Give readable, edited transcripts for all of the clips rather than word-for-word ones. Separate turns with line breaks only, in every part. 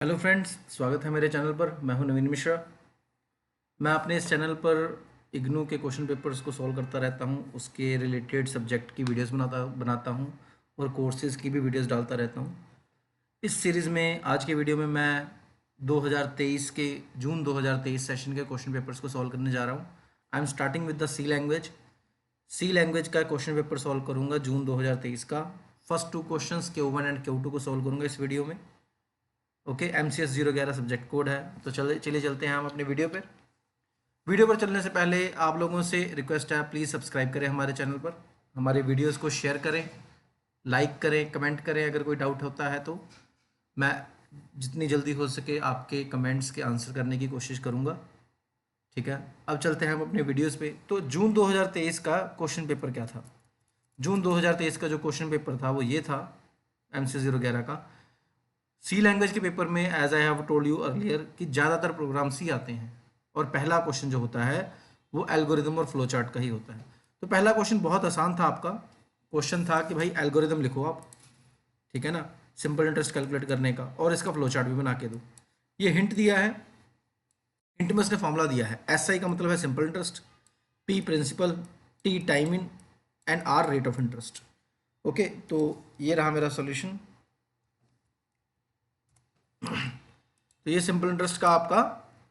Hello friends, स्वागत है मेरे चैनल पर। मैं हूं नवीन मिश्रा। मैं अपने इस चैनल पर इग्नू के क्वेश्चन पेपर्स को सॉल्व करता रहता हूं, उसके रिलेटेड सब्जेक्ट की वीडियोस बनाता हूं और कोर्सेज़ की भी वीडियोस डालता रहता हूं। इस सीरीज़ में आज के वीडियो में मैं 2023 के जून 2023 सेशन के क्वेश्चन पेपर्स को सॉल्व करने जा रहा हूँ। I am starting with the C language का क्वेश्चन पेपर सॉल्व करूँगा जून 2023 का। First two questions Q1 and Q2 को सॉल्व करूँगा इस वीडियो में। ओके, MCS 011 सब्जेक्ट कोड है। तो चलिए चलते हैं हम अपने वीडियो पर चलने से पहले आप लोगों से रिक्वेस्ट है, प्लीज़ सब्सक्राइब करें हमारे चैनल पर, हमारे वीडियोस को शेयर करें, लाइक करें, कमेंट करें। अगर कोई डाउट होता है तो मैं जितनी जल्दी हो सके आपके कमेंट्स के आंसर करने की कोशिश करूँगा। ठीक है, अब चलते हैं हम अपने वीडियोस पे। तो जून 2023 का क्वेश्चन पेपर क्या था? जून 2023 का जो क्वेश्चन पेपर था वो ये था, MCS 011 का। सी लैंग्वेज के पेपर में as I have told you earlier कि ज़्यादातर प्रोग्राम सी आते हैं और पहला क्वेश्चन जो होता है वो एल्गोरिदम और फ्लो चार्ट का ही होता है। तो पहला क्वेश्चन बहुत आसान था। आपका क्वेश्चन था कि भाई एल्गोरिदम लिखो आप, ठीक है ना, सिंपल इंटरेस्ट कैलकुलेट करने का, और इसका फ्लो चार्ट भी बना के दो। ये हिंट दिया है, हिंट में उसने फॉर्मूला दिया है। SI का मतलब है simple interest, P principal, T timing and R rate of interest. Okay, तो ये रहा मेरा सोल्यूशन। तो ये सिंपल इंटरेस्ट का आपका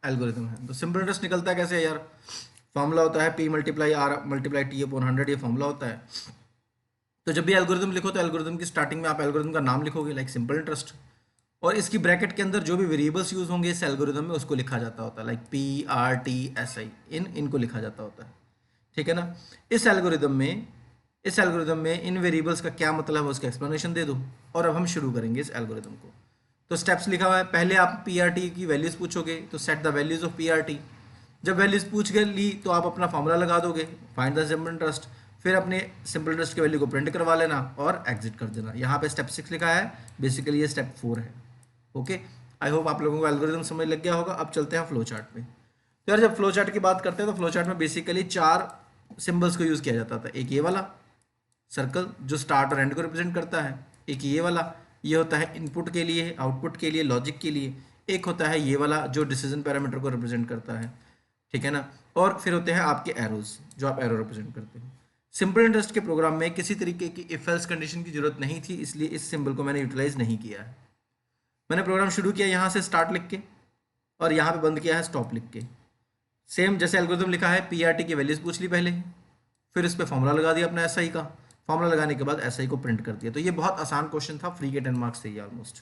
एल्गोरिथम है। तो सिंपल इंटरेस्ट निकलता है कैसे यार? फॉर्मूला होता है P multiply R multiply T upon 100, ये फॉर्मूला होता है। तो जब भी एल्गोरिथम लिखो तो एल्गोरिथम की स्टार्टिंग में आप एल्गोरिथम का नाम लिखोगे, लाइक सिंपल इंटरेस्ट, और इसकी ब्रैकेट के अंदर जो भी वेरिएबल्स यूज होंगे इस एल्गोरिथम में उसको लिखा जाता होता है, लाइक PRTSI, इनको लिखा जाता होता है। ठीक है ना। इस एल्गोरिथम में इन वेरिएबल्स का क्या मतलब है उसका एक्सप्लेनेशन दे दो, और अब हम शुरू करेंगे इस एल्गोरिथम को। तो स्टेप्स लिखा हुआ है। पहले आप PRT की वैल्यूज पूछोगे, तो set the values of PRT। जब वैल्यूज पूछ के ली तो आप अपना फॉर्मूला लगा दोगे, फाइंड द सिंपल इंटरेस्ट, फिर अपने सिंपल इंटरेस्ट की वैल्यू को प्रिंट करवा लेना और एग्जिट कर देना। यहाँ पे स्टेप 6 लिखा है, बेसिकली ये स्टेप 4 है। ओके, आई होप आप लोगों को एल्गोरिथम समझ लग गया होगा। अब चलते हैं फ्लो चार्ट पे। तो यार जब फ्लो चार्ट की बात करते हैं तो फ्लो चार्ट में बेसिकली 4 सिंबल्स को यूज़ किया जाता था। एक ये वाला सर्कल जो स्टार्ट और एंड को रिप्रेजेंट करता है, एक ये वाला, ये होता है इनपुट के लिए, आउटपुट के लिए, लॉजिक के लिए, एक होता है ये वाला जो डिसीजन पैरामीटर को रिप्रेजेंट करता है, ठीक है ना, और फिर होते हैं आपके एरोज जो आप एरो रिप्रेजेंट करते हो। सिंपल इंटरेस्ट के प्रोग्राम में किसी तरीके की इफ एल्स कंडीशन की जरूरत नहीं थी, इसलिए इस सिंबल को मैंने यूटिलाइज नहीं किया है। मैंने प्रोग्राम शुरू किया यहाँ से स्टार्ट लिख के और यहाँ पे बंद किया है स्टॉप लिख के। सेम जैसे एल्गोरिथम लिखा है, PRT की वैल्यूज पूछ ली पहले, फिर इस पर फॉर्मूला लगा दिया अपना SI का, फॉर्मूला लगाने के बाद SI को प्रिंट कर दिया। तो ये बहुत आसान क्वेश्चन था, फ्री के 10 मार्क्स थे ये ऑलमोस्ट।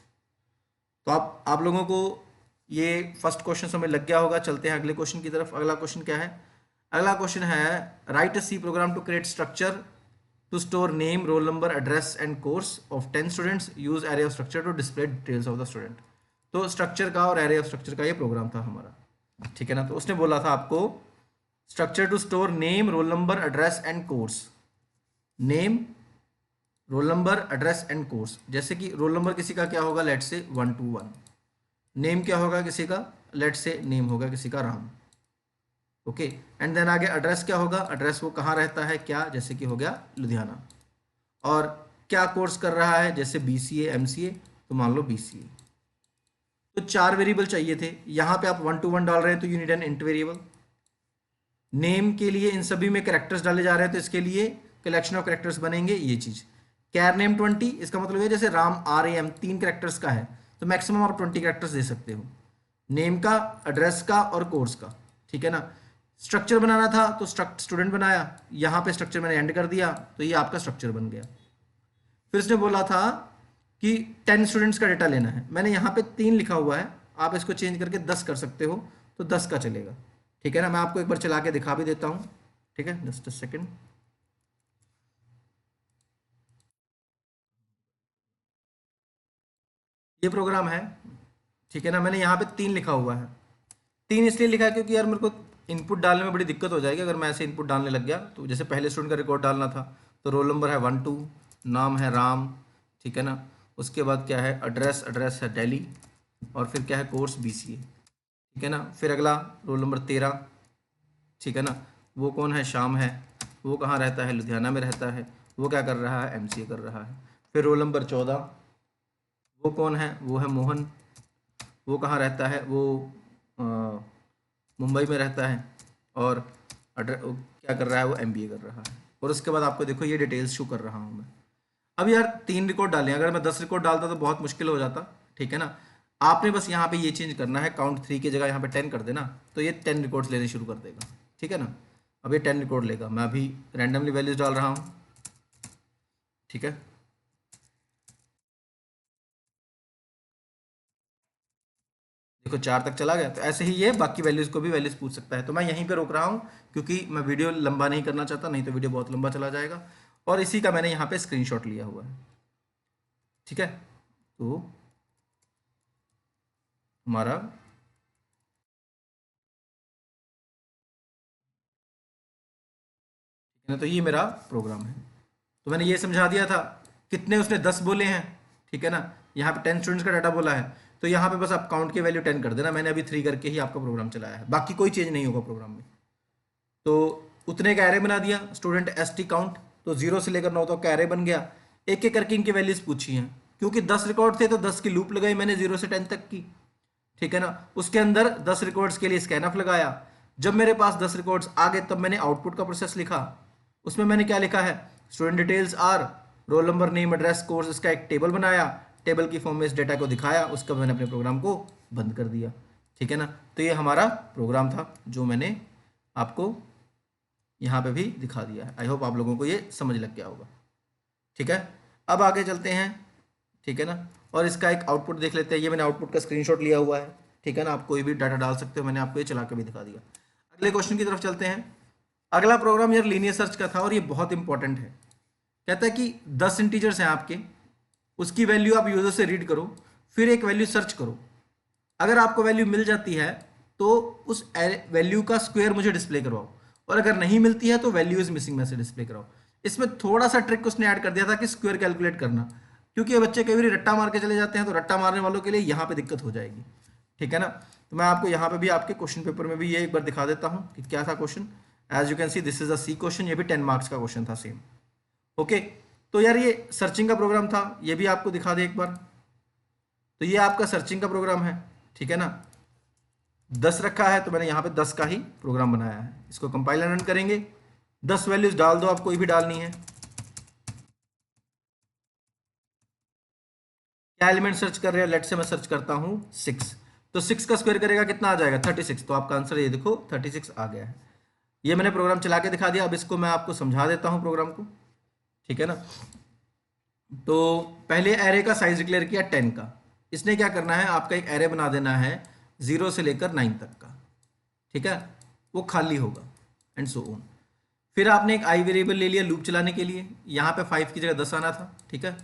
तो आप लोगों को ये फर्स्ट क्वेश्चन समझ लग गया होगा। चलते हैं अगले क्वेश्चन की तरफ। अगला क्वेश्चन क्या है? अगला क्वेश्चन है, write a C program to create structure to store name, roll number, address and course of 10 students, use array of structure to display details of the student. तो स्ट्रक्चर का और एरे ऑफ स्ट्रक्चर का ये programme था हमारा, ठीक है ना। तो उसने बोला था आपको structure to store name, roll number, address and course. Name, roll number, address and course. जैसे कि रोल नंबर किसी का क्या होगा, लेट से 121। नेम क्या होगा किसी का, लेट से नेम होगा किसी का राम। ओके, एंड देन आगे एड्रेस क्या होगा, एड्रेस वो कहाँ रहता है क्या, जैसे कि हो गया लुधियाना। और क्या कोर्स कर रहा है, जैसे BCA MCA, तो मान लो BCA। तो 4 वेरिएबल चाहिए थे। यहाँ पे आप 1 to 1 डाल रहे हैं तो you need an int variable. Name के लिए इन सभी में कैरेक्टर्स डाले जा रहे हैं तो इसके लिए कलेक्शन ऑफ कैरेक्टर्स बनेंगे। ये चीज कैर नेम 20, इसका मतलब है जैसे राम RAM 3 कैरेक्टर्स का है तो मैक्सिमम आप 20 कैरेक्टर्स दे सकते हो, नेम का, एड्रेस का और कोर्स का, ठीक है ना। स्ट्रक्चर बनाना था तो स्टूडेंट बनाया, यहाँ पे स्ट्रक्चर मैंने एंड कर दिया तो ये आपका स्ट्रक्चर बन गया। फिर उसने बोला था कि 10 स्टूडेंट्स का डेटा लेना है, मैंने यहाँ पे 3 लिखा हुआ है, आप इसको चेंज करके 10 कर सकते हो तो 10 का चलेगा, ठीक है ना। मैं आपको एक बार चला के दिखा भी देता हूँ, ठीक है, जस्ट अ सेकेंड। ये प्रोग्राम है, ठीक है ना। मैंने यहाँ पे 3 लिखा हुआ है। 3 इसलिए लिखा है क्योंकि यार मेरे को इनपुट डालने में बड़ी दिक्कत हो जाएगी अगर मैं ऐसे इनपुट डालने लग गया। तो जैसे पहले स्टूडेंट का रिकॉर्ड डालना था तो रोल नंबर है 12, नाम है राम, ठीक है ना। उसके बाद क्या है, एड्रेस, एड्रेस है दिल्ली, और फिर क्या है, कोर्स BCA, ठीक है ना। फिर अगला रोल नंबर 13, ठीक है ना, वो कौन है, शाम है, वो कहाँ रहता है, लुधियाना में रहता है, वो क्या कर रहा है, MCA कर रहा है। फिर रोल नंबर 14, वो कौन है, वो है मोहन, वो कहाँ रहता है, वो मुंबई में रहता है, और क्या कर रहा है, वो एमबीए कर रहा है। और उसके बाद आपको देखो ये डिटेल्स शो कर रहा हूँ मैं। अब यार 3 रिकॉर्ड डालें, अगर मैं 10 रिकॉर्ड डालता तो बहुत मुश्किल हो जाता, ठीक है ना। आपने बस यहाँ पे ये चेंज करना है, काउंट 3 की जगह यहाँ पे 10 कर देना, तो ये 10 रिकॉर्ड्स लेने शुरू कर देगा, ठीक है ना। अब ये 10 रिकॉर्ड लेगा, मैं अभी रैंडमली वैल्यूज डाल रहा हूँ, ठीक है। देखो 4 तक चला गया, तो ऐसे ही ये बाकी वैल्यूज को भी वैल्यूज पूछ सकता है। तो मैं यहीं पे रोक रहा हूँ क्योंकि मैं वीडियो लंबा नहीं करना चाहता, नहीं तो वीडियो बहुत लंबा चला जाएगा। और इसी का मैंने यहाँ पे स्क्रीनशॉट लिया हुआ है, ठीक है। तो हमारा तो ये मेरा प्रोग्राम है। तो मैंने ये समझा दिया था, कितने उसने 10 बोले हैं, ठीक है ना। यहाँ पे 10 स्टूडेंट्स का डाटा बोला है, तो यहाँ पे बस आप काउंट की वैल्यू 10 कर देना। मैंने अभी 3 करके ही आपका प्रोग्राम चलाया है, बाकी कोई चेंज नहीं होगा प्रोग्राम में। तो उतने का एरे बना दिया, स्टूडेंट एस टी काउंट, तो 0 से लेकर 9 तक का एरे बन गया। एक एक करके इनकी वैल्यूज पूछी हैं, क्योंकि 10 रिकॉर्ड थे तो 10 की लूप लगाई मैंने 0 से 10 तक की, ठीक है ना। उसके अंदर 10 रिकॉर्ड्स के लिए स्कैनफ लगाया। जब मेरे पास 10 रिकॉर्ड्स आ गए तब मैंने आउटपुट का प्रोसेस लिखा। उसमें मैंने क्या लिखा है, student details are, roll number, name, address, course, इसका एक टेबल बनाया, टेबल की फॉर्म में इस डेटा को दिखाया, उसका मैंने अपने प्रोग्राम को बंद कर दिया, ठीक है ना। तो ये हमारा प्रोग्राम था जो मैंने आपको यहाँ पे भी दिखा दिया है। आई होप आप लोगों को ये समझ लग गया होगा, ठीक है। अब आगे चलते हैं, ठीक है ना। और इसका एक आउटपुट देख लेते हैं। ये मैंने आउटपुट का स्क्रीनशॉट लिया हुआ है, ठीक है ना। आप कोई भी डाटा डाल सकते हो, मैंने आपको ये चला के भी दिखा दिया। अगले क्वेश्चन की तरफ चलते हैं। अगला प्रोग्राम यार लीनियर सर्च का था और ये बहुत इंपॉर्टेंट है। कहता है कि 10 इंटीजर्स हैं आपके, उसकी वैल्यू आप यूजर से रीड करो, फिर एक वैल्यू सर्च करो। अगर आपको वैल्यू मिल जाती है तो उस वैल्यू का स्क्वायर मुझे डिस्प्ले करवाओ, और अगर नहीं मिलती है तो value is missing message display कराओ। इसमें थोड़ा सा ट्रिक उसने ऐड कर दिया था कि स्क्वायर कैलकुलेट करना, क्योंकि ये बच्चे कई बार रट्टा मार के चले जाते हैं, तो रट्टा मारने वालों के लिए यहाँ पे दिक्कत हो जाएगी, ठीक है ना। तो मैं आपको यहाँ पे भी आपके क्वेश्चन पेपर में भी ये एक बार दिखा देता हूँ कि क्या था question. As you can see this is a C question, ये भी 10 मार्क्स का क्वेश्चन था सेम, ओके। तो यार ये सर्चिंग का प्रोग्राम था, ये भी आपको दिखा दे एक बार। तो ये आपका सर्चिंग का प्रोग्राम है, ठीक है ना। 10 रखा है तो मैंने यहाँ पे 10 का ही प्रोग्राम बनाया है। इसको कंपाइल रन करेंगे, 10 वैल्यूज डाल दो, आप कोई भी डालनी है। क्या एलिमेंट सर्च कर रहे हैं, लेट से मैं सर्च करता हूँ 6, तो 6 का स्क्वायर करेगा कितना आ जाएगा 36। तो आपका आंसर ये देखो 36 आ गया है। ये मैंने प्रोग्राम चला के दिखा दिया। अब इसको मैं आपको समझा देता हूँ प्रोग्राम को, ठीक है ना। तो पहले एरे का साइज डिक्लेयर किया 10 का। इसने क्या करना है, आपका एक एरे बना देना है 0 से लेकर 9 तक का, ठीक है। वो खाली होगा एंड सो ऑन। फिर आपने एक आई वेरिएबल ले लिया लूप चलाने के लिए, यहाँ पे 5 की जगह 10 आना था, ठीक है।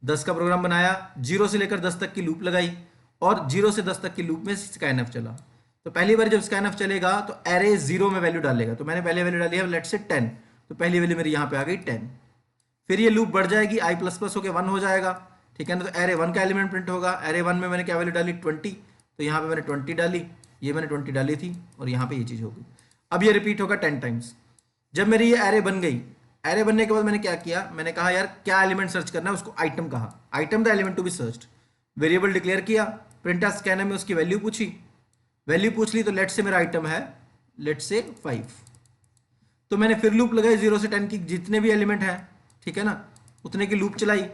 10 का प्रोग्राम बनाया, 0 से लेकर 10 तक की लूप लगाई, और 0 से 10 तक की लूप में स्कैनफ चला। तो पहली बार जब स्कैनफ चलेगा तो एरे 0 में वैल्यू डालेगा। तो मैंने पहले वैल्यू डाली है लेट से 10, तो पहली वैल्यू मेरी यहाँ पे आ गई 10। फिर ये लूप बढ़ जाएगी, आई प्लस प्लस होकर 1 हो जाएगा, ठीक है ना। तो एरे 1 का एलिमेंट प्रिंट होगा। एरे 1 में मैंने क्या वैल्यू डाली 20, तो यहाँ पे मैंने 20 डाली, ये मैंने 20 डाली थी, और यहाँ पे ये चीज़ हो गई। अब ये रिपीट होगा 10 टाइम्स। जब मेरी ये एरे बन गई, एरे बनने के बाद मैंने क्या किया, मैंने कहा यार क्या एलिमेंट सर्च करना है, उसको आइटम कहा, item the element to be searched. Variable declare किया, प्रिंट एज स्कैनर में उसकी वैल्यू पूछी, वैल्यू पूछ ली, तो लेट से मेरा आइटम है लेट से 5। तो मैंने फिर लूप लगाई 0 से 10 की, जितने भी एलिमेंट हैं, ठीक है ना, उतने की लूप चलाई।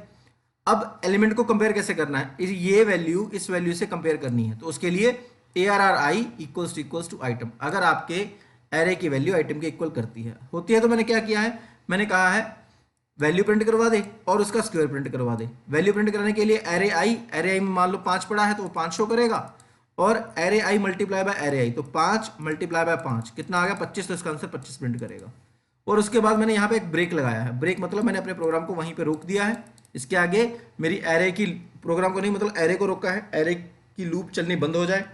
अब एलिमेंट को कंपेयर कैसे करना है, ये वैल्यू इस वैल्यू से कंपेयर करनी है, तो उसके लिए ARRI इक्वल्स टू आइटम। अगर आपके एरे की वैल्यू आइटम के इक्वल करती है होती है, तो मैंने क्या किया है, मैंने कहा है वैल्यू प्रिंट करवा दे और उसका स्क्वायर प्रिंट करवा दे। वैल्यू प्रिंट करने के लिए एरे आई में मान लो 5 पड़ा है तो वो 5 शो करेगा, और array I multiply by array आई, तो 5 मल्टीप्लाई बाय 5 कितना आ गया 25, तो इसका आंसर 25 प्रिंट करेगा। और उसके बाद मैंने यहाँ पे एक ब्रेक लगाया है। ब्रेक मतलब मैंने अपने प्रोग्राम को वहीं पे रोक दिया है। इसके आगे मेरी एरे की प्रोग्राम को नहीं, मतलब एरे को रोका है, एरे की लूप चलनी बंद हो जाए।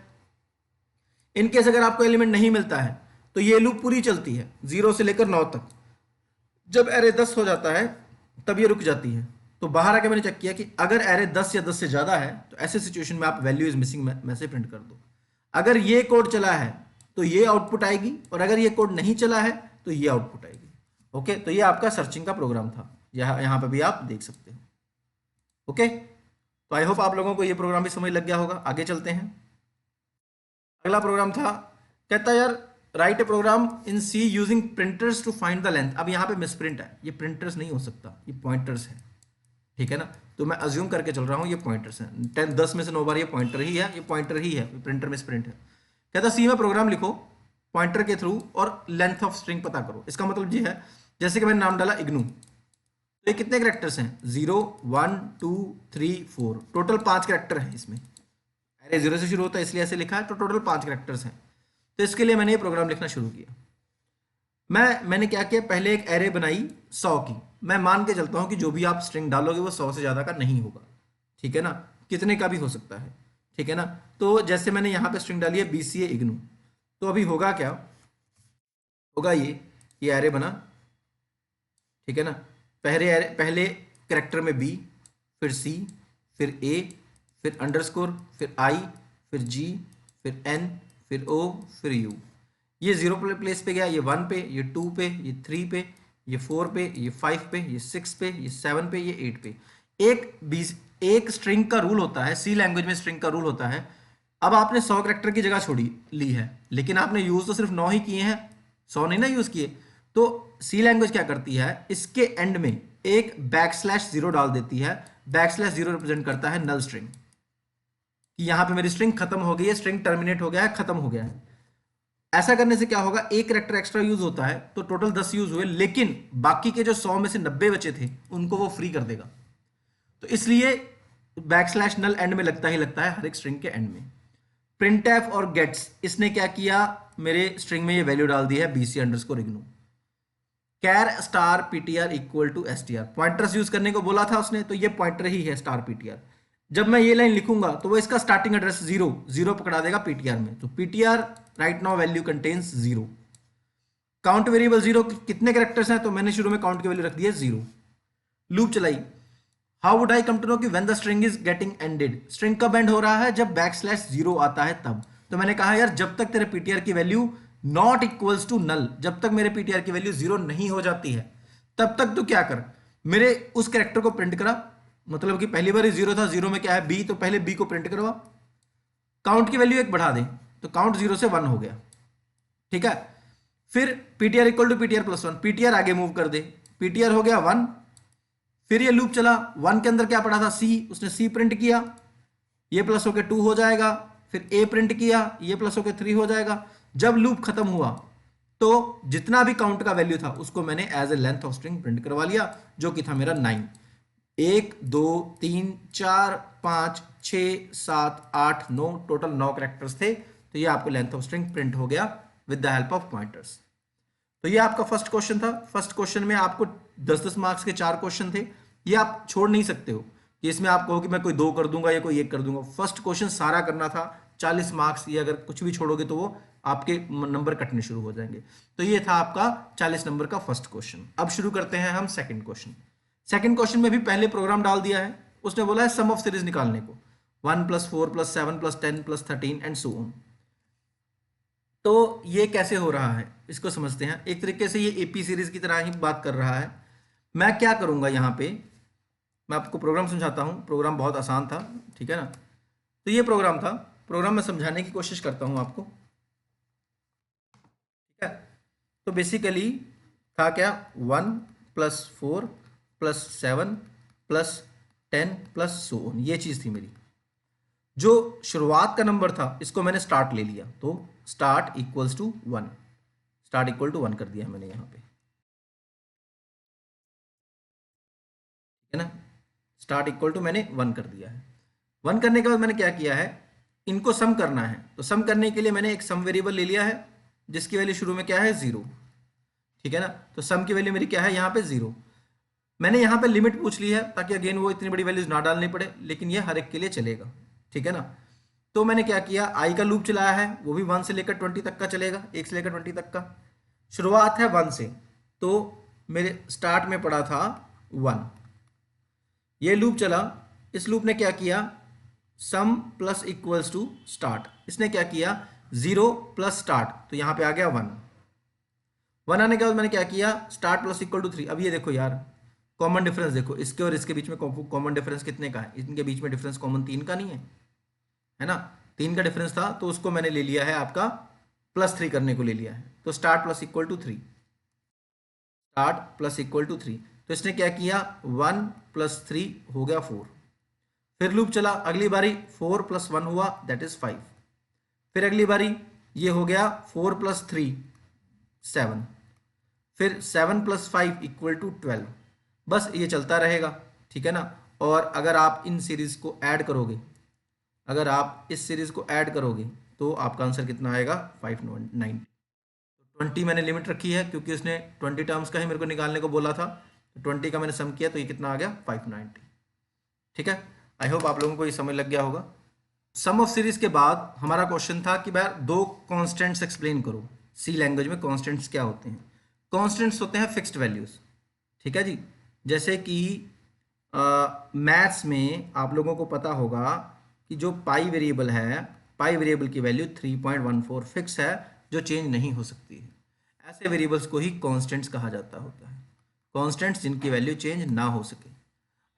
इनकेस अगर आपको एलिमेंट नहीं मिलता है तो ये लूप पूरी चलती है 0 से लेकर 9 तक। जब एरे 10 हो जाता है तब ये रुक जाती है। तो बाहर आके मैंने चेक किया कि अगर एरे 10 या 10 से ज़्यादा है तो ऐसे सिचुएशन में आप value is missing message print कर दो। अगर ये कोड चला है तो ये आउटपुट आएगी, और अगर ये कोड नहीं चला है तो ये आउटपुट आएगी। ओके, तो ये आपका सर्चिंग का प्रोग्राम था, यहाँ पे भी आप देख सकते हो। ओके, तो आई होप आप लोगों को ये प्रोग्राम भी समझ लग गया होगा। आगे चलते हैं। अगला प्रोग्राम था, कहता है यार write a program in C using printers to find the length. अब यहाँ पे मिसप्रिंट है, ये प्रिंटर्स नहीं हो सकता, ये पॉइंटर्स है, ठीक है ना। तो मैं अज्यूम करके चल रहा हूँ ये पॉइंटर्स हैं, 10 में से 9 बार ये पॉइंटर ही है, ये पॉइंटर ही है, प्रिंटर मिसप्रिंट है। कहता सी में प्रोग्राम लिखो पॉइंटर के थ्रू और लेंथ ऑफ स्ट्रिंग पता करो। इसका मतलब ये है, जैसे कि मैंने नाम डाला इग्नू, तो ये कितने करेक्टर्स हैं, 0 1 2 3 4, टोटल 5 करेक्टर हैं इसमें। अरे 0 से शुरू होता है इसलिए ऐसे लिखा है, तो टोटल 5 करेक्टर्स हैं। तो इसके लिए मैंने ये प्रोग्राम लिखना शुरू किया। मैंने क्या किया, पहले एक एरे बनाई 100 की। मैं मान के चलता हूं कि जो भी आप स्ट्रिंग डालोगे वो 100 से ज़्यादा का नहीं होगा, ठीक है ना, कितने का भी हो सकता है, ठीक है ना। तो जैसे मैंने यहाँ पे स्ट्रिंग डाली है BCA इग्नू, तो अभी होगा क्या, होगा ये एरे बना, ठीक है ना। पहले करेक्टर में B, फिर C, फिर A, फिर अंडरस्कोर, फिर I, फिर G, फिर N, फिर O, फिर U। ये 0 प्लेस पे गया, ये 1 पे, ये 2 पे, ये 3 पे, ये 4 पे, ये 5 पे, ये 6 पे, ये 7 पे, ये 8 पे। एक स्ट्रिंग का रूल होता है, सी लैंग्वेज में स्ट्रिंग का रूल होता है। अब आपने 100 करेक्टर की जगह छोड़ी ली है, लेकिन आपने यूज तो सिर्फ 9 ही किए हैं, 100 नहीं ना यूज किए। तो सी लैंग्वेज क्या करती है, इसके एंड में एक \0 डाल देती है। \0 रिप्रेजेंट करता है नल स्ट्रिंग, कि यहां पे मेरी स्ट्रिंग खत्म हो गई है, स्ट्रिंग टर्मिनेट हो गया है, खत्म हो गया है। ऐसा करने से क्या होगा, एक करेक्टर एक्स्ट्रा यूज होता है, तो टोटल 10 यूज हुए, लेकिन बाकी के जो 100 में से 90 बचे थे उनको वो फ्री कर देगा। तो इसलिए \null एंड में लगता ही लगता है, हर एक स्ट्रिंग के एंड में। printf और गेट्स, इसने क्या किया, मेरे स्ट्रिंग में ये वैल्यू डाल दी है BC_ignore। Char star ptr equal to str, pointers use करने को बोला था उसने, तो ये पॉइंटर ही है स्टार ptr। जब मैं ये लाइन लिखूंगा तो वो इसका स्टार्टिंग एड्रेस 0 पकड़ा देगा ptr में, तो ptr right now value contains 0। Count variable 0, कितने कैरेक्टर्स हैं, तो मैंने शुरू में काउंट की वैल्यू रख दी है 0। लूप चलाई, how would I come to know कि when the string is getting ended, string कब एंड हो रहा है, जब \0 आता है तब। तो मैंने कहा यार जब तक तेरे ptr की value not equals to null, जब तक मेरे ptr की वैल्यू 0 नहीं हो जाती है तब तक तो क्या कर, मेरे उस कैरेक्टर को प्रिंट करा। मतलब कि पहली बार 0 था, 0 में क्या है B, तो पहले B को प्रिंट करवा, काउंट की वैल्यू 1 बढ़ा दे, तो काउंट 0 से 1 हो गया, ठीक है। फिर ptr equal to ptr+1, ptr आगे मूव कर दे, ptr हो गया 1। फिर ये लूप चला, 1 के अंदर क्या पड़ा था C, उसने C प्रिंट किया, ये प्लस होकर 2 हो जाएगा। फिर A प्रिंट किया, ये प्लस होकर 3 हो जाएगा। जब लूप खत्म हुआ तो जितना भी काउंट का वैल्यू था उसको मैंने as a length of string print करवा लिया, जो कि था मेरा 9। 1 2 3 4 5 6 7 8 9, टोटल 9 कैरेक्टर्स थे। तो ये आपको लेंथ ऑफ स्ट्रिंग प्रिंट हो गया with the help of pointers. तो ये आपका फर्स्ट क्वेश्चन था। फर्स्ट क्वेश्चन में आपको 10-10 मार्क्स के 4 क्वेश्चन थे, ये आप छोड़ नहीं सकते हो कि इसमें आप कहो कि मैं कोई 2 कर दूंगा या कोई 1 कर दूंगा। फर्स्ट क्वेश्चन सारा करना था, 40 मार्क्स, ये अगर कुछ भी छोड़ोगे तो वो आपके नंबर कटने शुरू हो जाएंगे। तो ये था आपका 40 नंबर का फर्स्ट क्वेश्चन। अब शुरू करते हैं हम सेकंड क्वेश्चन। सेकंड क्वेश्चन में भी पहले प्रोग्राम डाल दिया है, उसने बोला है सम ऑफ सीरीज निकालने को, 1 + 4 + 7 + 10 + 13 एंड सो ऑन। तो ये कैसे हो रहा है इसको समझते हैं। एक तरीके से ये एपी सीरीज की तरह ही बात कर रहा है। मैं क्या करूंगा यहाँ पे, मैं आपको प्रोग्राम समझाता हूँ। प्रोग्राम बहुत आसान था, ठीक है ना। तो ये प्रोग्राम था, प्रोग्राम में समझाने की कोशिश करता हूँ आपको, ठीक है। तो बेसिकली था क्या, 1 + 4 + 7 + 10 + सो ऑन, ये चीज़ थी मेरी। जो शुरुआत का नंबर था इसको मैंने स्टार्ट ले लिया, तो start equals to 1, start equal to 1 कर दिया मैंने यहाँ पे, ठीक है ना। स्टार्ट इक्वल टू मैंने 1 कर दिया है। 1 करने के बाद मैंने क्या किया है, इनको सम करना है। तो सम करने के लिए मैंने एक सम वेरिएबल ले लिया है जिसकी वैल्यू शुरू में क्या है 0, ठीक है ना। तो सम की वैल्यू मेरी क्या है यहाँ पे 0। मैंने यहाँ पे लिमिट पूछ ली है ताकि अगेन वो इतनी बड़ी वैल्यूज ना डालनी पड़े, लेकिन ये हर एक के लिए चलेगा, ठीक है ना। तो मैंने क्या किया, आई का लूप चलाया है, वो भी 1 से लेकर 20 तक का चलेगा, 1 से लेकर 20 तक का। शुरुआत है 1 से, तो मेरे स्टार्ट में पड़ा था 1। ये लूप चला, इस लूप ने क्या किया, सम प्लस इक्वल्स टू स्टार्ट, इसने क्या किया 0 प्लस स्टार्ट, तो यहाँ पे आ गया 1। 1 आने के बाद मैंने क्या किया, स्टार्ट प्लस इक्वल टू 3। अब ये देखो यार, कॉमन डिफरेंस देखो, इसके और इसके बीच में कॉमन डिफरेंस कितने का है, इनके बीच में डिफरेंस कॉमन 3 का नहीं है ना, 3 का डिफरेंस था, तो उसको मैंने ले लिया है आपका +3 करने को ले लिया है। तो start plus equal to 3, start plus equal to 3, तो इसने क्या किया, 1 + 3 हो गया 4, फिर लूप चला, अगली बारी 4 + 1 हुआ दैट इज 5, फिर अगली बारी ये हो गया 4 + 3 7, फिर 7 + 5 इक्वल टू 12, बस ये चलता रहेगा, ठीक है ना। और अगर आप इन सीरीज को ऐड करोगे, अगर आप इस सीरीज को ऐड करोगे तो आपका आंसर कितना आएगा 590। 20 मैंने लिमिट रखी है क्योंकि उसने 20 टर्म्स का ही मेरे को निकालने को बोला था, तो 20 का मैंने सम किया तो ये कितना आ गया 590, ठीक है। आई होप आप लोगों को ये समझ लग गया होगा। सम ऑफ सीरीज के बाद हमारा क्वेश्चन था कि भाई 2 कांस्टेंट्स एक्सप्लेन करो। सी लैंग्वेज में कांस्टेंट्स क्या होते हैं, कांस्टेंट्स होते हैं फिक्स्ड वैल्यूज, ठीक है जी। जैसे कि मैथ्स में आप लोगों को पता होगा कि जो पाई वेरिएबल है, पाई वेरिएबल की वैल्यू 3.14 फिक्स है, जो चेंज नहीं हो सकती है। ऐसे वेरिएबल्स को ही कांस्टेंट्स कहा जाता होता है, कांस्टेंट्स जिनकी वैल्यू चेंज ना हो सके।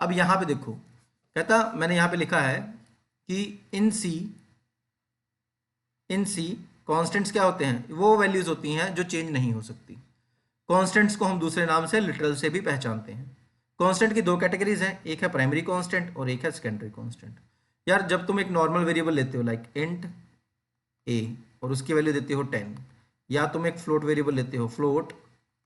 अब यहाँ पे देखो, कहता मैंने यहाँ पे लिखा है कि इन सी कांस्टेंट्स क्या होते हैं, वो वैल्यूज होती हैं जो चेंज नहीं हो सकती। कांस्टेंट्स को हम दूसरे नाम से लिटरल से भी पहचानते हैं। कांस्टेंट की 2 कैटेगरीज हैं, एक है प्राइमरी कांस्टेंट और एक है सेकेंडरी कांस्टेंट। यार जब तुम एक नॉर्मल वेरिएबल लेते हो लाइक इंट a और उसकी वैल्यू देते हो 10, या तुम एक फ्लोट वेरिएबल लेते हो फ्लोट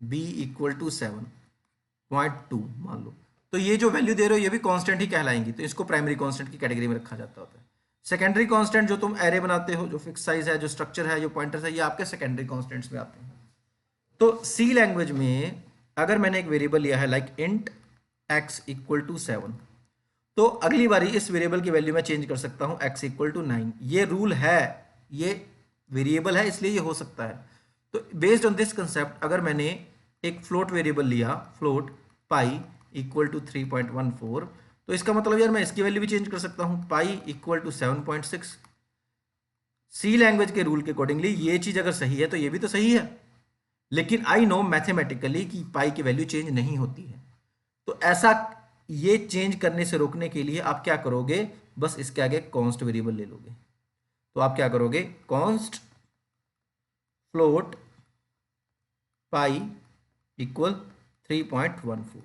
b = 7.2 मान लो, तो ये जो वैल्यू दे रहे हो ये भी कांस्टेंट ही कहलाएंगी, तो इसको प्राइमरी कांस्टेंट की कैटेगरी में रखा जाता होता है। सेकेंडरी कांस्टेंट जो तुम एरे बनाते हो, जो फिक्स साइज है, जो स्ट्रक्चर है, जो पॉइंटर्स है, ये आपके सेकेंडरी कांस्टेंट्स में आते हैं। तो सी लैंग्वेज में अगर मैंने एक वेरिएबल लिया है लाइक इंट x = 7, तो अगली बारी इस वेरिएबल की वैल्यू मैं चेंज कर सकता हूं x = 9। ये रूल है, ये वेरिएबल है इसलिए ये हो सकता है। तो बेस्ड ऑन दिस कंसेप्ट अगर मैंने एक फ्लोट वेरिएबल लिया, फ्लोट पाई = 3.14, तो इसका मतलब यार मैं इसकी वैल्यू भी चेंज कर सकता हूं, पाई = 7.6। सी लैंग्वेज के रूल के अकॉर्डिंगली ये चीज अगर सही है तो ये भी तो सही है, लेकिन आई नो मैथमेटिकली कि पाई की वैल्यू चेंज नहीं होती है। तो ऐसा ये चेंज करने से रोकने के लिए आप क्या करोगे, बस इसके आगे कॉन्स्ट वेरिएबल ले लोगे। तो आप क्या करोगे, कॉन्स्ट फ्लोट पाई = 3.14।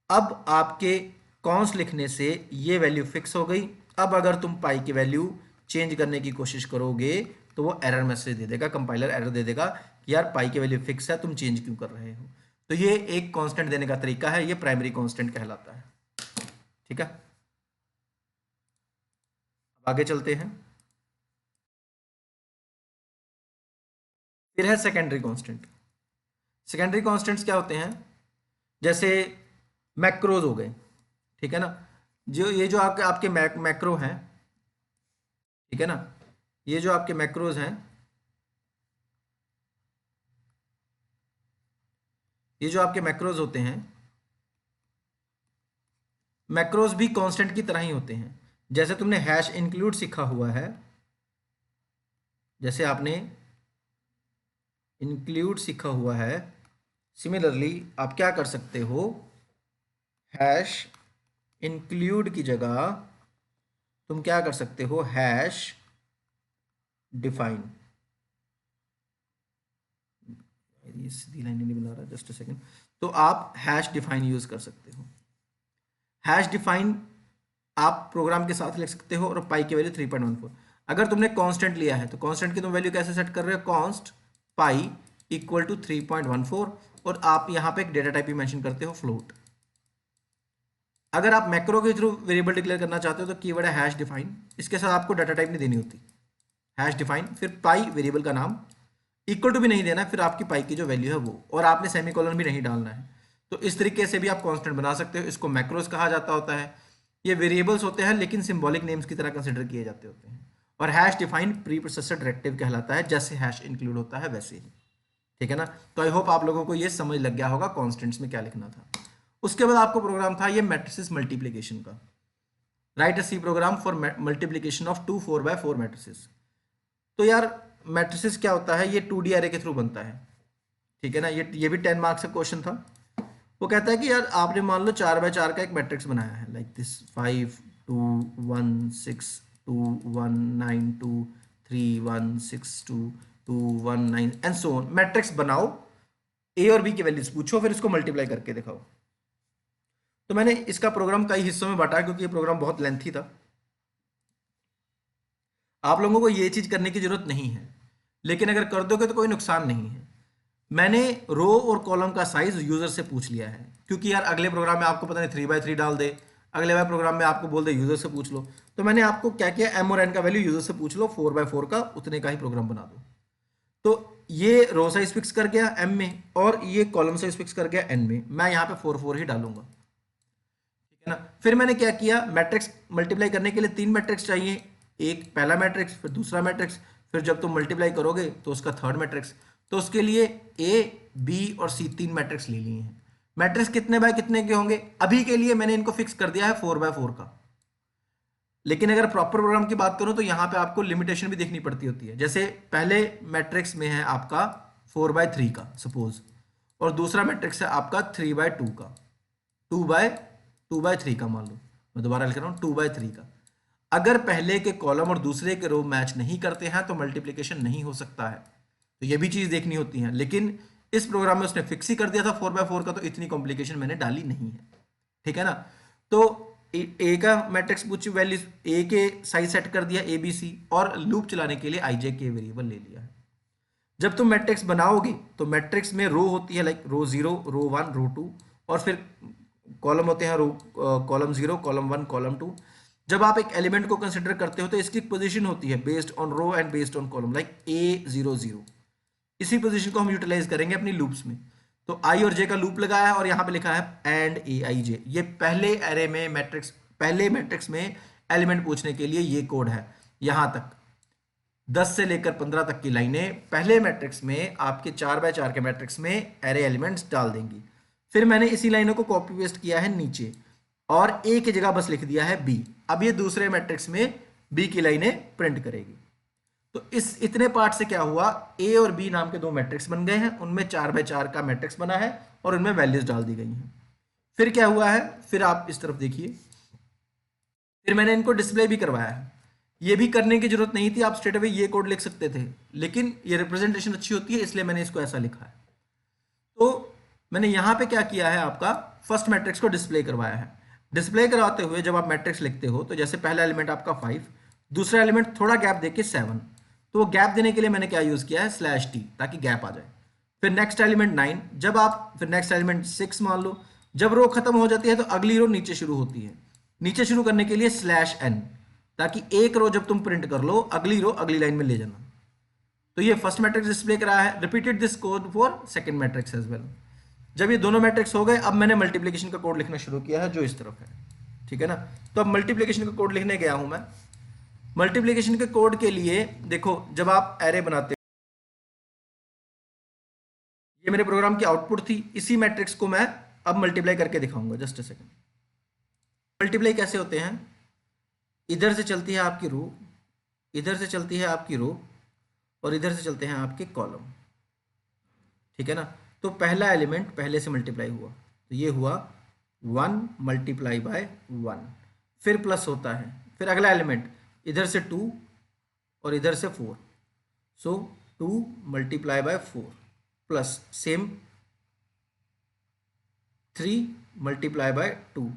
अब आपके कॉन्स्ट लिखने से ये वैल्यू फिक्स हो गई। अब अगर तुम पाई की वैल्यू चेंज करने की कोशिश करोगे तो वो एरर मैसेज दे देगा, कंपाइलर एरर दे देगा कि यार पाई की वैल्यू फिक्स है, तुम चेंज क्यों कर रहे हो। तो ये एक कांस्टेंट देने का तरीका है, ये प्राइमरी कांस्टेंट कहलाता है, ठीक है। अब आगे चलते हैं। फिर है सेकेंडरी कांस्टेंट। सेकेंडरी कांस्टेंट्स क्या होते हैं, जैसे मैक्रोज हो गए, ठीक है ना। जो ये जो आपके आपके मैक्रो हैं, ठीक है ना, ये जो आपके मैक्रोज हैं, ये जो आपके मैक्रोज होते हैं, मैक्रोज भी कांस्टेंट की तरह ही होते हैं। जैसे तुमने हैश इंक्लूड सीखा हुआ है, जैसे आपने इंक्लूड सीखा हुआ है, सिमिलरली आप क्या कर सकते हो, हैश इंक्लूड की जगह तुम क्या कर सकते हो, हैश डिफाइन। ये सीधी लाइन नहीं बना रहा, जस्ट अ सेकंड। तो आप हैश डिफाइन यूज कर सकते हो। हैश डिफाइन आप प्रोग्राम के साथ लिख सकते हो, और पाई की वैल्यू 3.14। अगर तुमने कांस्टेंट लिया है तो कांस्टेंट की तुम वैल्यू कैसे सेट कर रहे हो, कॉन्स्ट पाई = 3.14, और आप यहाँ पे एक डेटा टाइप भी मेंशन करते हो फ्लोट। अगर आप मैक्रो के थ्रू वेरिएबल डिक्लेयर करना चाहते हो तो कीवर्ड है हैश डिफाइन, इसके साथ आपको डाटा टाइप नहीं देनी होती, हैश डिफाइन, फिर पाई वेरिएबल का नाम, इक्वल टू भी नहीं देना, फिर आपकी पाई की जो वैल्यू है वो, और आपने सेमीकोलन भी नहीं डालना है। तो इस तरीके से भी आप कांस्टेंट बना सकते हो। इसको मैक्रोस कहा जाता होता है। ये वेरिएबल्स होते हैं लेकिन सिंबॉलिक नेम्स की तरह कंसिडर किए जाते होते हैं। और hash define pre processor directive कहलाता है, जैसे हैश इंक्लूड होता है वैसे ही, ठीक है ना। तो आई होप आप लोगों को ये समझ लग गया होगा कॉन्स्टेंट्स में क्या लिखना था। उसके बाद आपको प्रोग्राम था ये मैट्रिसेस मल्टीप्लीकेशन का, write a C program for multiplication of 2 4x4 matrices. तो यार मैट्रिसेस क्या होता है, ये 2D एरे के थ्रू बनता है, ठीक है ना। ये भी 10 मार्क्स का क्वेश्चन था। वो कहता है कि यार आपने मान लो 4x4 का एक मैट्रिक्स बनाया है like this 5 2 1 6 2 1 9 2 3 1 6 2 2 1 9 and so on. Matrix बनाओ, ए और बी की वैल्यूज पूछो, फिर इसको मल्टीप्लाई करके दिखाओ। तो मैंने इसका प्रोग्राम कई हिस्सों में बांटा क्योंकि ये प्रोग्राम बहुत लेंथी था। आप लोगों को ये चीज करने की जरूरत नहीं है, लेकिन अगर कर दोगे तो कोई नुकसान नहीं है। मैंने रो और कॉलम का साइज यूजर से पूछ लिया है, क्योंकि यार अगले प्रोग्राम में आपको पता नहीं 3x3 डाल दे, अगले वाले प्रोग्राम में आपको बोल दे यूजर से पूछ लो। तो मैंने आपको क्या किया, एम और एन का वैल्यू यूजर से पूछ लो, 4x4 का उतने का ही प्रोग्राम बना दो। तो ये रो साइज फिक्स कर गया एम में, और ये कॉलम साइज फिक्स कर गया एन में। मैं यहाँ पे 4 ही डालूंगा, ठीक है ना। फिर मैंने क्या किया, मैट्रिक्स मल्टीप्लाई करने के लिए 3 मैट्रिक्स चाहिए, एक पहला मैट्रिक्स, फिर दूसरा मैट्रिक्स, फिर जब तुम मल्टीप्लाई करोगे तो उसका थर्ड मैट्रिक्स। तो उसके लिए ए बी और सी 3 मैट्रिक्स ले लिए हैं। मैट्रिक्स कितने बाय कितने के होंगे, अभी के लिए मैंने इनको फिक्स कर दिया है 4x4 का। लेकिन अगर प्रॉपर प्रोग्राम की बात करूं तो यहां पे आपको लिमिटेशन भी देखनी पड़ती होती है। जैसे पहले मैट्रिक्स में है आपका 4x3 का सपोज, और दूसरा मैट्रिक्स है आपका 3x2 का, 2x3 का मान लो, मैं दोबारा लिख रहा हूं 2x3 का। अगर पहले के कॉलम और दूसरे के रो मैच नहीं करते हैं तो मल्टीप्लिकेशन नहीं हो सकता है। तो ये भी चीज देखनी होती है, लेकिन इस प्रोग्राम में उसने फिक्स ही कर दिया था 4x4 का, तो इतनी कॉम्प्लिकेशन मैंने डाली नहीं है, ठीक है ना। तो ए का मैट्रिक्स पूछ वैल्यू, ए के साइज सेट कर दिया ए बी सी, और लूप चलाने के लिए आई जे के वेरिएबल ले लिया है। जब तुम मैट्रिक्स बनाओगे तो मैट्रिक्स में रो होती है लाइक रो 0 रो 1 रो 2, और फिर कॉलम होते हैं रो कॉलम 0 कॉलम 1 कॉलम 2। जब आप एक एलिमेंट को कंसिडर करते हो तो इसकी पोजीशन होती है based on row and based on column, like A00। इसी पोजीशन को हम यूटिलाइज करेंगे अपनी लूप्स में। तो आई और जे का लूप लगाया है, और यहां पे लिखा है एंड ए आई जे। ये पहले एरे में मैट्रिक्स, पहले मैट्रिक्स में एलिमेंट पूछने के लिए ये कोड है। यहां तक 10 से लेकर 15 तक की लाइनें पहले मैट्रिक्स में आपके 4x4 के मैट्रिक्स में एरे एलिमेंट्स डाल देंगी। फिर मैंने इसी लाइनों को कॉपी पेस्ट किया है नीचे, और ए की जगह बस लिख दिया है बी। अब ये दूसरे मैट्रिक्स में बी की लाइनें प्रिंट करेगी। तो इस इतने पार्ट से क्या हुआ, ए और बी नाम के 2 मैट्रिक्स बन गए हैं, उनमें 4x4 का मैट्रिक्स बना है, और उनमें वैल्यूज डाल दी गई हैं। फिर क्या हुआ है, फिर आप इस तरफ देखिए, फिर मैंने इनको डिस्प्ले भी करवाया है। ये भी करने की जरूरत नहीं थी, आप स्ट्रेट अवे ये कोड लिख सकते थे, लेकिन ये रिप्रेजेंटेशन अच्छी होती है इसलिए मैंने इसको ऐसा लिखा है। तो मैंने यहां पे क्या किया है, आपका फर्स्ट मैट्रिक्स को डिस्प्ले करवाया है। डिस्प्ले करवाते हुए जब आप मैट्रिक्स लिखते हो तो जैसे पहला एलिमेंट आपका 5, दूसरा एलिमेंट थोड़ा गैप देके 7, तो वो गैप देने के लिए मैंने क्या यूज किया है, /t, ताकि गैप आ जाए। फिर नेक्स्ट एलिमेंट 9, जब आप फिर नेक्स्ट एलिमेंट 6 मान लो। जब रो खत्म हो जाती है तो अगली रो नीचे शुरू होती है, नीचे शुरू करने के लिए /n, ताकि एक रो जब तुम प्रिंट कर लो अगली रो अगली लाइन में ले जाना। तो ये फर्स्ट मैट्रिक्स डिस्प्ले कराया है। Repeated this code for second matrix as well. जब ये दोनों मैट्रिक्स हो गए, अब मैंने मल्टीप्लिकेशन का कोड लिखना शुरू किया है जो इस तरफ है, ठीक है ना। तो अब मल्टीप्लिकेशन का कोड लिखने गया हूं मैं। मल्टीप्लिकेशन के कोड के लिए देखो, जब आप एरे बनाते हो, ये मेरे प्रोग्राम की आउटपुट थी, इसी मैट्रिक्स को मैं अब मल्टीप्लाई करके दिखाऊंगा। Just a second. मल्टीप्लाई कैसे होते हैं, इधर से चलती है आपकी रो, इधर से चलती है आपकी रो, और इधर से चलते हैं आपके कॉलम, ठीक है ना। तो पहला एलिमेंट पहले से मल्टीप्लाई हुआ, तो ये हुआ 1 मल्टीप्लाई बाय 1, फिर प्लस होता है, फिर अगला एलिमेंट इधर से 2 और इधर से 4, सो 2 multiply by 4 plus same 3 multiply by 2,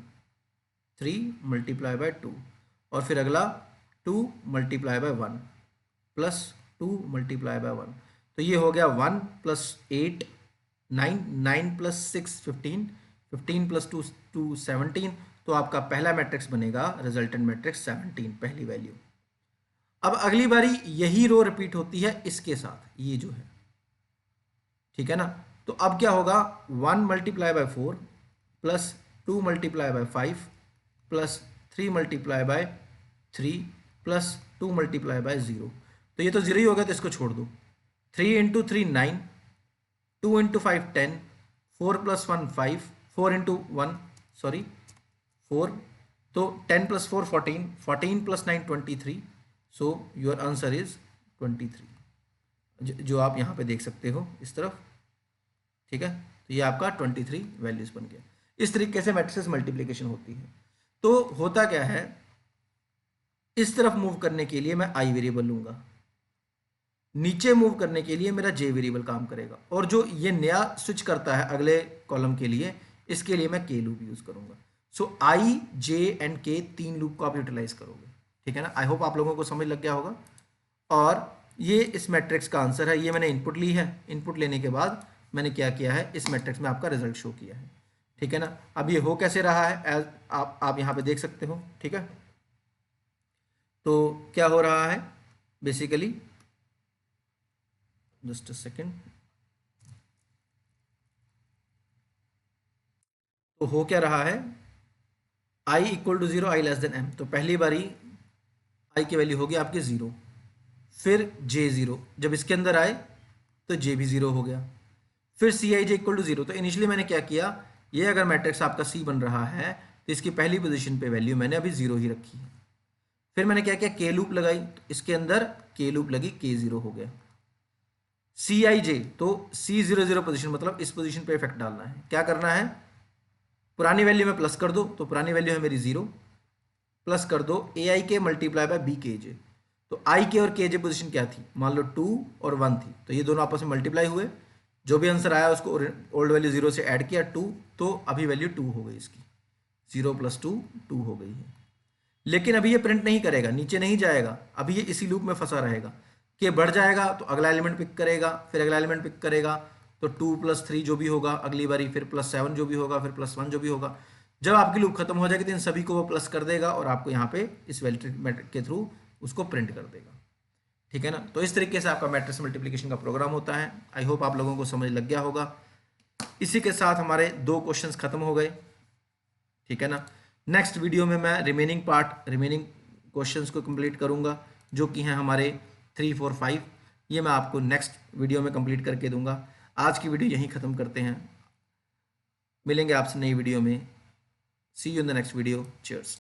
3 multiply by 2, और फिर अगला 2 multiply by 1 plus 2 multiply by 1। तो ये हो गया 1 प्लस 8 9, 9 प्लस 6 15, 15 प्लस 2 17। तो आपका पहला मैट्रिक्स बनेगा रिजल्टेंट मैट्रिक्स 17, पहली वैल्यू। अब अगली बारी यही रो रिपीट होती है इसके साथ, ये जो है, ठीक है ना। तो अब क्या होगा, 1 multiply by 4 plus 2 multiply by 5 plus 3 multiply by 3 plus 2 multiply by 0। तो ये तो 0 ही होगा, तो इसको छोड़ दो। 3 into 3 9, 2 into 5 10, 4 plus 1 5, 4 into 1 sorry 4, तो 10 plus 4 14, 14 plus 9 23। So your answer is 23, जो आप यहाँ पे देख सकते हो इस तरफ, ठीक है। तो ये आपका 23 वैल्यूज बन गया। इस तरीके से मैट्रिसेस मल्टीप्लिकेशन होती है। तो होता क्या है, इस तरफ मूव करने के लिए मैं आई वेरिएबल लूंगा, नीचे मूव करने के लिए मेरा जे वेरिएबल काम करेगा, और जो ये नया स्विच करता है अगले कॉलम के लिए, इसके लिए मैं के लूप यूज करूंगा। सो आई, जे एंड के, 3 लूप को आप यूटिलाइज करोगे। ठीक है ना, आई होप आप लोगों को समझ लग गया होगा। और ये इस मैट्रिक्स का आंसर है। ये मैंने इनपुट ली है, इनपुट लेने के बाद मैंने क्या किया है, इस मैट्रिक्स में आपका रिजल्ट शो किया है। ठीक है ना, अब ये हो कैसे रहा है, एज आप यहाँ पे देख सकते हो। ठीक है, तो क्या हो रहा है बेसिकली, जस्ट अ सेकेंड, तो हो क्या रहा है, I equal to 0, I less than M, तो पहली बारी आई की वैल्यू होगी आपकी 0, फिर जे 0, जब इसके अंदर आए तो जे भी 0 हो गया, फिर सी आई जे इक्वल टू 0। तो इनिशियली मैंने क्या किया, ये अगर मैट्रिक्स आपका सी बन रहा है तो इसकी पहली पोजीशन पे वैल्यू मैंने अभी 0 ही रखी है। फिर मैंने क्या किया, के लूप लगाई, तो इसके अंदर के लूप लगी, के 0 हो गया। सी आई जे, तो सी 0 0 पोजिशन, मतलब इस पोजिशन पे इफेक्ट डालना है। क्या करना है, पुरानी वैल्यू में प्लस कर दो, तो पुरानी वैल्यू है मेरी 0, प्लस कर दो ए आई के मल्टीप्लाई बाय बी के जे। तो आई के और के जे पोजिशन क्या थी, मान लो 2 और 1 थी, तो ये दोनों आपस में मल्टीप्लाई हुए, जो भी आंसर आया उसको ओल्ड वैल्यू 0 से ऐड किया 2, तो अभी वैल्यू 2 हो गई इसकी, 0 + 2 2 हो गई है। लेकिन अभी ये प्रिंट नहीं करेगा, नीचे नहीं जाएगा, अभी ये इसी लूप में फंसा रहेगा। कि बढ़ जाएगा तो अगला एलिमेंट पिक करेगा, फिर अगला एलिमेंट पिक करेगा, तो 2 + 3 जो भी होगा अगली बारी, फिर +7 जो भी होगा, फिर +1 जो भी होगा। जब आपकी लूप खत्म हो जाएगी तो इन सभी को वो प्लस कर देगा और आपको यहाँ पे इस वैल्यू मैट्रिक्स के थ्रू उसको प्रिंट कर देगा। ठीक है ना, तो इस तरीके से आपका मैट्रिक्स मल्टीप्लिकेशन का प्रोग्राम होता है। आई होप आप लोगों को समझ लग गया होगा। इसी के साथ हमारे 2 क्वेश्चंस खत्म हो गए। ठीक है ना, नेक्स्ट वीडियो में मैं रिमेनिंग क्वेश्चंस को कंप्लीट करूंगा, जो कि हैं हमारे 3, 4, 5। ये मैं आपको नेक्स्ट वीडियो में कंप्लीट करके दूंगा। आज की वीडियो यहीं ख़त्म करते हैं, मिलेंगे आपसे नई वीडियो में। See you in the next video, cheers.